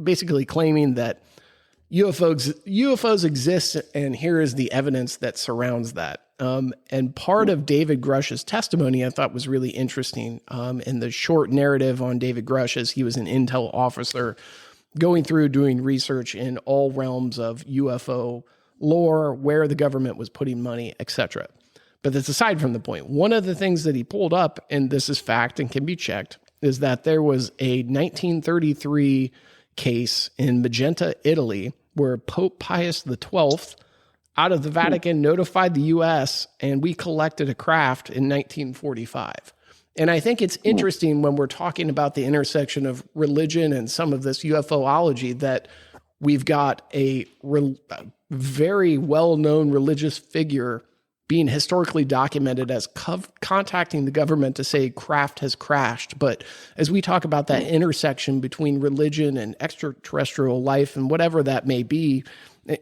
basically claiming that UFOs exist, and here is the evidence that surrounds that. And part of David Grush's testimony I thought was really interesting. In the short narrative on David Grush, as he was an intel officer going through doing research in all realms of UFO lore, where the government was putting money, etc. But that's aside from the point. One of the things that he pulled up, and this is fact and can be checked, is that there was a 1933 case in Magenta, Italy, where Pope Pius XII out of the Vatican notified the U.S., and we collected a craft in 1945. And I think it's interesting when we're talking about the intersection of religion and some of this UFOlogy that we've got a very well-known religious figure being historically documented as contacting the government to say craft has crashed. But as we talk about that intersection between religion and extraterrestrial life and whatever that may be,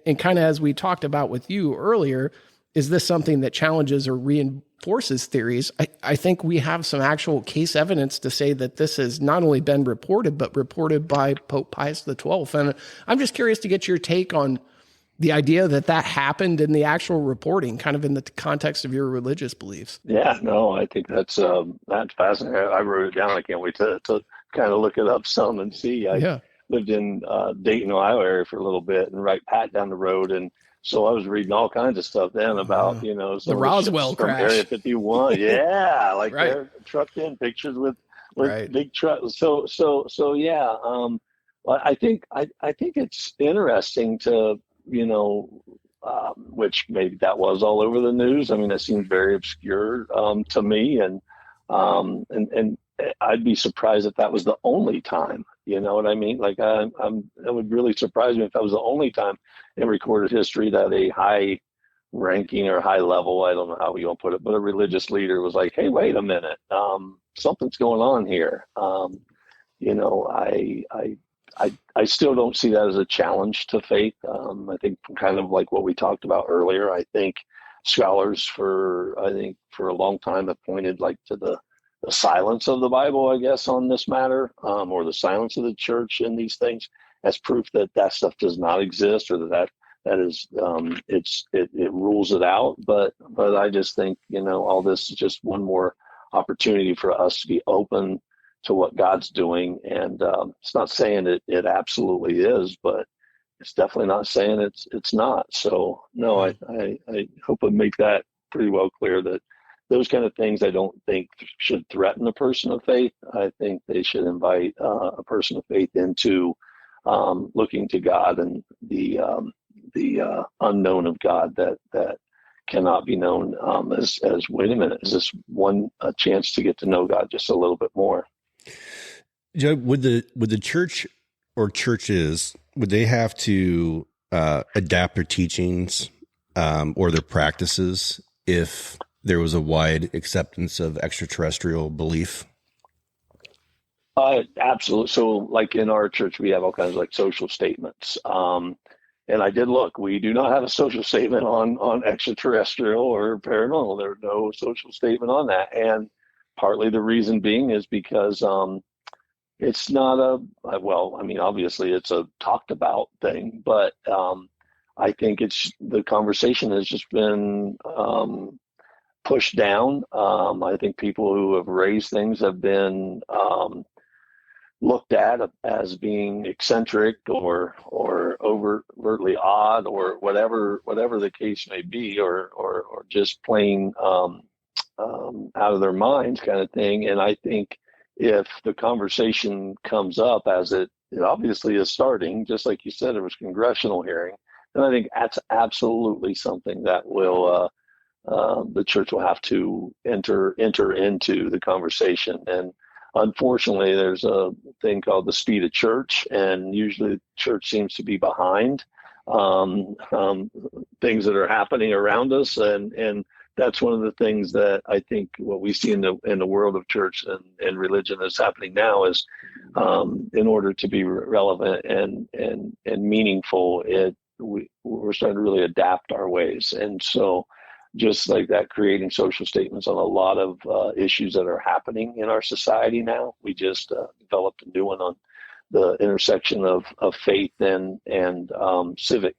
and kind of as we talked about with you earlier, is this something that challenges or reinforces theories? I think we have some actual case evidence to say that this has not only been reported, but reported by Pope Pius XII. And I'm just curious to get your take on the idea that happened in the actual reporting, kind of in the context of your religious beliefs. Yeah, no, I think that's fascinating. I wrote it down. I can't wait to kind of look it up some and see. I lived in Dayton, Ohio area for a little bit, and right pat down the road, and so I was reading all kinds of stuff then about the Roswell crash, Area 51. Yeah, like they're trucked in pictures with big trucks. So yeah. I think it's interesting to which maybe that was all over the news. I mean, that seems very obscure to me, and I'd be surprised if that was the only time. You know what I mean? Like, it would really surprise me if that was the only time in recorded history that a high ranking or high level, I don't know how you want to put it, but a religious leader was like, hey, wait a minute, something's going on here. I still don't see that as a challenge to faith. I think kind of like what we talked about earlier, I think scholars for a long time have pointed like to the silence of the Bible, I guess, on this matter, or the silence of the church in these things as proof that stuff does not exist, or that is it rules it out. But I just think, all this is just one more opportunity for us to be open to what God's doing. And it's not saying it absolutely is, but it's definitely not saying it's not. So no, I hope I make that pretty well clear that those kind of things I don't think should threaten a person of faith. I think they should invite a person of faith into looking to God and the unknown of God that cannot be known as wait a minute, is this a chance to get to know God just a little bit more? Joe, would the church or churches, would they have to adapt their teachings or their practices if there was a wide acceptance of extraterrestrial belief? Absolutely. So like in our church, we have all kinds of like social statements. And I did look, we do not have a social statement on extraterrestrial or paranormal. There's no social statement on that. And partly the reason being is because it's not obviously it's a talked about thing, but I think the conversation has just been pushed down. I think people who have raised things have been looked at as being eccentric or overtly odd or whatever the case may be, or just plain out of their minds kind of thing. And I think if the conversation comes up, as it obviously is starting, just like you said, it was congressional hearing, then I think that's absolutely something that will the church will have to enter into the conversation. And unfortunately, there's a thing called the speed of church, and usually the church seems to be behind things that are happening around us, and that's one of the things that I think what we see in the world of church and religion that's happening now is, in order to be relevant and meaningful, we're starting to really adapt our ways. And so just like that, creating social statements on a lot of issues that are happening in our society now. We just developed a new one on the intersection of faith and civic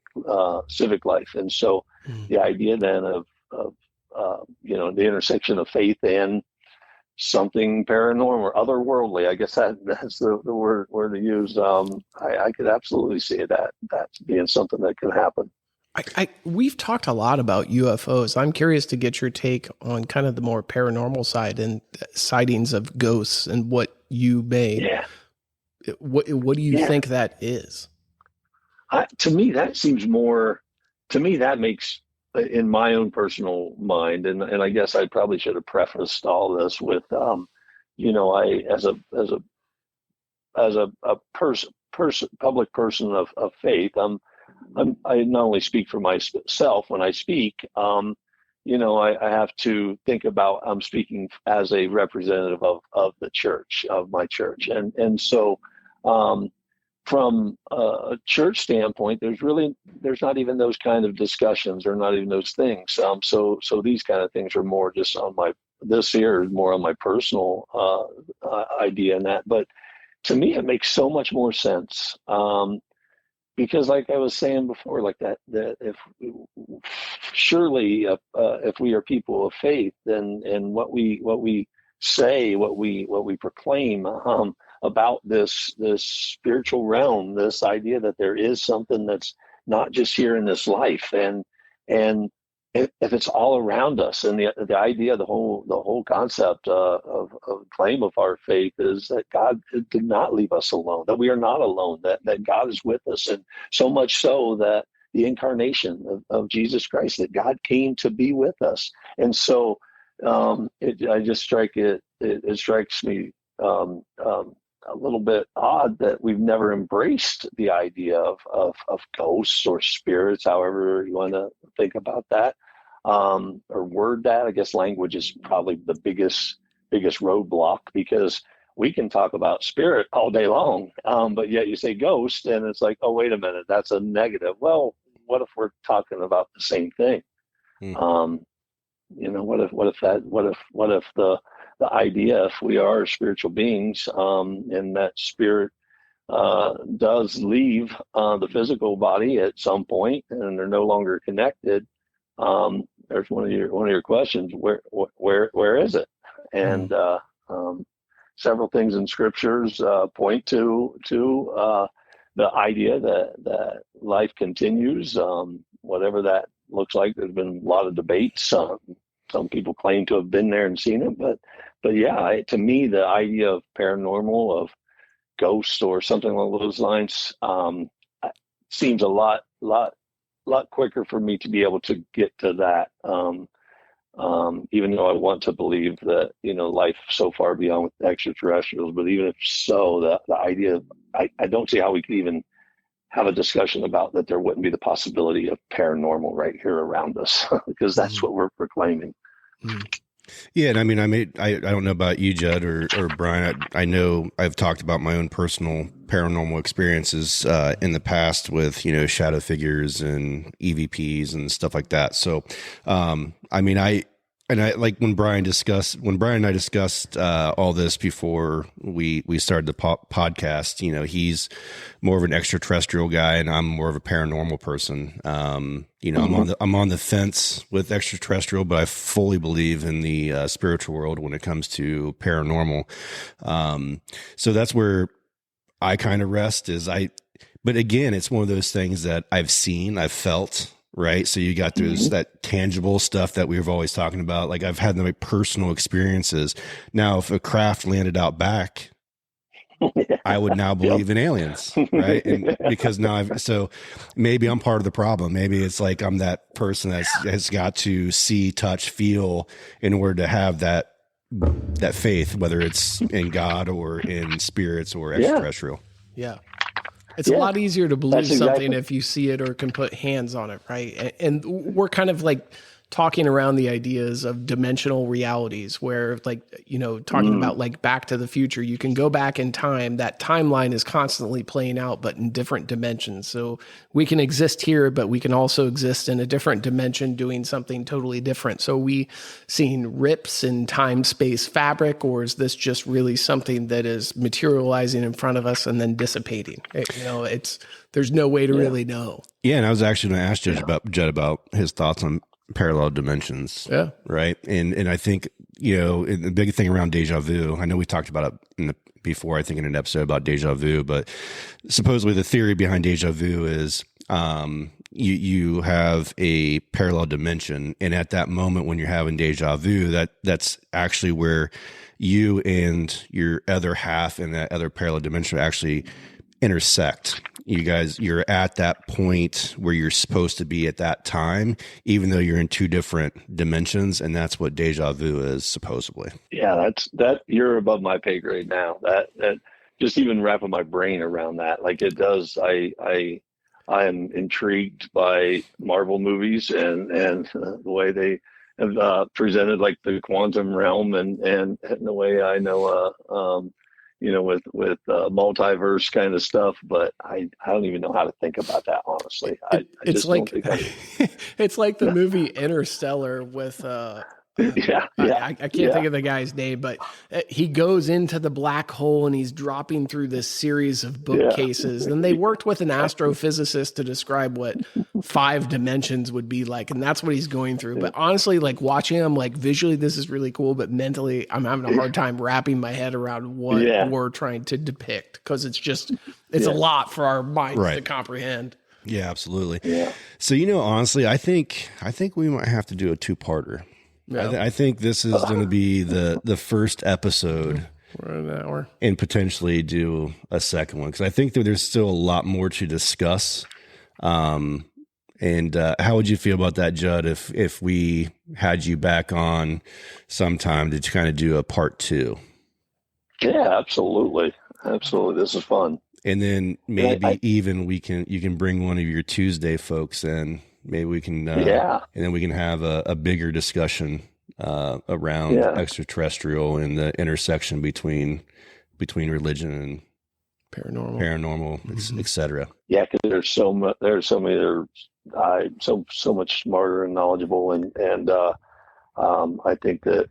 life. And so the idea then of the intersection of faith and something paranormal or otherworldly, I guess that's the word to use. I could absolutely see that being something that can happen. We've talked a lot about UFOs. I'm curious to get your take on kind of the more paranormal side and sightings of ghosts and what you may. Yeah. What do you think that is? To me, that seems more. To me, that makes, in my own personal mind, and I guess I probably should have prefaced all this with, I as a public person of faith, I not only speak for myself when I speak, I have to think about I'm speaking as a representative of the church, of my church. And so from a church standpoint, there's not even those kind of discussions or not even those things. So these kind of things are more just this here is more on my personal idea in that. But to me, it makes so much more sense. Because like I was saying before, like that if we are people of faith, then and what we say, what we proclaim about this spiritual realm, this idea that there is something that's not just here in this life, and if it's all around us, and the idea, the whole concept of claim of our faith is that God did not leave us alone, that we are not alone, that God is with us, and so much so that the incarnation of Jesus Christ, that God came to be with us. And so it strikes me a little bit odd that we've never embraced the idea of ghosts or spirits, however you want to think about that, or word that. I guess language is probably the biggest roadblock, because we can talk about spirit all day long, but yet you say ghost and it's like, oh, wait a minute, that's a negative. Well, what if we're talking about the same thing? What if the idea, if we are spiritual beings, and that spirit does leave the physical body at some point, and they're no longer connected, there's one of your questions: where is it? And several things in scriptures point to the idea that life continues, whatever that looks like. There's been a lot of debates. Some people claim to have been there and seen it, but yeah, to me, the idea of paranormal, of ghosts or something along those lines, seems a lot quicker for me to be able to get to that. Even though I want to believe that, life so far beyond with extraterrestrials, but even if so, the idea of, I don't see how we could even have a discussion about that there wouldn't be the possibility of paranormal right here around us, because that's what we're proclaiming. Yeah, and I mean, I don't know about you, Judd or Brian. I know I've talked about my own personal paranormal experiences in the past with shadow figures and EVPs and stuff like that. So, I mean, I like when Brian and I discussed all this before we started the podcast. He's more of an extraterrestrial guy, and I'm more of a paranormal person. I'm on the fence with extraterrestrial, but I fully believe in the spiritual world when it comes to paranormal. So that's where I kind of rest. But again, it's one of those things that I've seen, I've felt. Right. So you got that tangible stuff that we were always talking about. Like, I've had my personal experiences. Now, if a craft landed out back, I would now believe in aliens. Right. And because now so maybe I'm part of the problem. Maybe it's like I'm that person that has got to see, touch, feel in order to have that faith, whether it's in God or in spirits or extraterrestrial. Yeah. It's a lot easier to believe something if you see it or can put hands on it, right? And we're kind of like talking around the ideas of dimensional realities where, like, talking about like Back to the Future, you can go back in time. That timeline is constantly playing out, but in different dimensions. So we can exist here, but we can also exist in a different dimension doing something totally different. So we seeing rips in time-space fabric, or is this just really something that is materializing in front of us and then dissipating? There's no way to really know. Yeah. And I was actually going to ask Judd about his thoughts on parallel dimensions. Yeah. Right. And I think, the big thing around deja vu, I know we talked about it before, I think in an episode about deja vu, but supposedly the theory behind deja vu is, you have a parallel dimension. And at that moment, when you're having deja vu, that's actually where you and your other half in that other parallel dimension actually intersect. You're at that point where you're supposed to be at that time, even though you're in two different dimensions, and that's what deja vu is, supposedly. Yeah, you're above my pay grade now. That just even wrapping my brain around that, like it does. I am intrigued by Marvel movies and the way they have presented like the quantum realm and the way I know with multiverse kind of stuff, but I don't even know how to think about that, honestly. It's like the movie Interstellar with I can't think of the guy's name, but he goes into the black hole and he's dropping through this series of bookcases. And they worked with an astrophysicist to describe what 5 dimensions would be like, and that's what he's going through. But honestly, like watching him, like visually, this is really cool, but mentally, I'm having a hard time wrapping my head around what we're trying to depict, because it's a lot for our minds to comprehend. Yeah, absolutely. Yeah. So honestly, I think we might have to do a 2-parter. I think this is going to be the first episode. We're at an hour. And potentially do a second one, because I think that there's still a lot more to discuss. And how would you feel about that, Judd, if we had you back on sometime to kind of do a part 2? Yeah, absolutely. Absolutely. This is fun. And then maybe you can bring one of your Tuesday folks in. Maybe we can, and then we can have a bigger discussion around extraterrestrial and the intersection between religion and paranormal, et cetera. Yeah, because there's so many that are so much smarter and knowledgeable, and I think that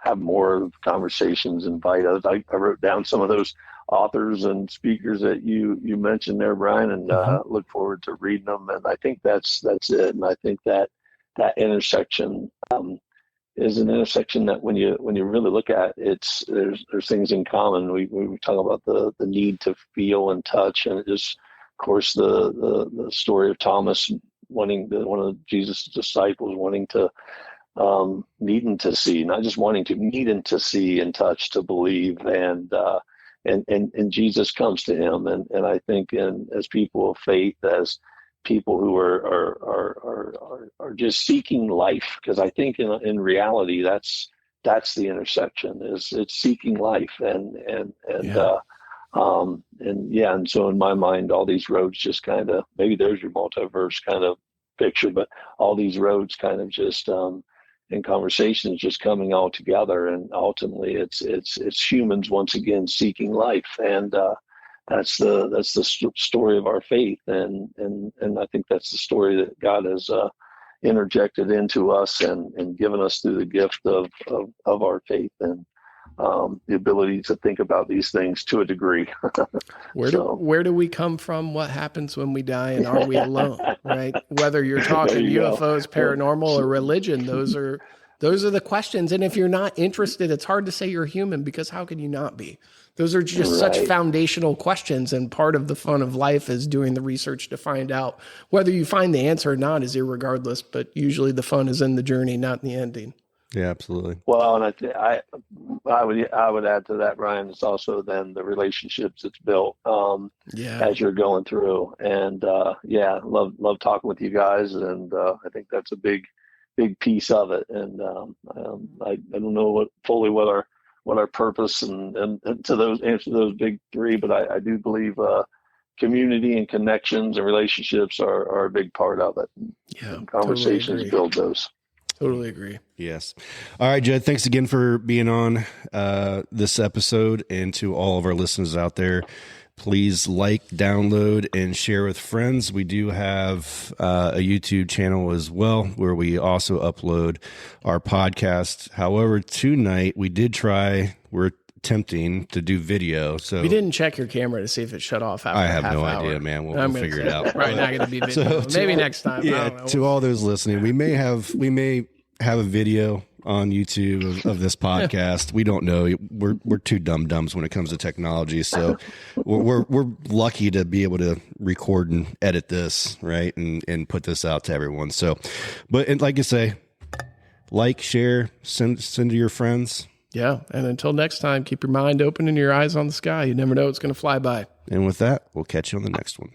have more conversations, invite others. I wrote down some of those authors and speakers that you mentioned there, Brian, and look forward to reading them. And I think that's it. And I think that intersection is an intersection that when you really look at it, there's things in common. We talk about the need to feel and touch, and it just, of course, the story of Thomas wanting one of Jesus' disciples wanting to needing to see, not just wanting to, needing to see and touch to believe, and Jesus comes to him, and I think as people of faith, as people who are just seeking life, because I think in reality that's the intersection, is it's seeking life, and so in my mind, all these roads just kind of, maybe there's your multiverse kind of picture, but all these roads kind of just in conversations just coming all together, and ultimately it's humans once again seeking life, and that's the story of our faith, and I think that's the story that God has interjected into us and given us through the gift of our faith, and the ability to think about these things to a degree. Where do we come from? What happens when we die? And are we alone? Right? Whether you're talking UFOs, paranormal, or religion, those are the questions. And if you're not interested, it's hard to say you're human, because how can you not be? Those are just such foundational questions. And part of the fun of life is doing the research to find out. Whether you find the answer or not is irregardless, but usually the fun is in the journey, not in the ending. Yeah, absolutely. Well, and I would add to that, Ryan, it's also then the relationships it's built as you're going through, and love talking with you guys, and I think that's a big piece of it, and I don't know what our purpose and to those answer those big three, but I do believe community and connections and relationships are a big part of it. Yeah, and conversations build those. Totally agree. Yes. All right, Judd, thanks again for being on this episode. And to all of our listeners out there, please like, download, and share with friends. We do have a YouTube channel as well, where we also upload our podcast. However, tonight we're attempting to do video. So we didn't check your camera to see if it shut off after I have half no hour. idea, man. We'll figure it out. Probably not going to be video. Maybe next time. Yeah, I don't know. to all those listening, we may have a video on YouTube of this podcast. We don't know. We're two dumb-dumbs when it comes to technology. So we're lucky to be able to record and edit this, right? And put this out to everyone. So, but like you say, like, share, send to your friends. Yeah. And until next time, keep your mind open and your eyes on the sky. You never know what's going to fly by. And with that, we'll catch you on the next one.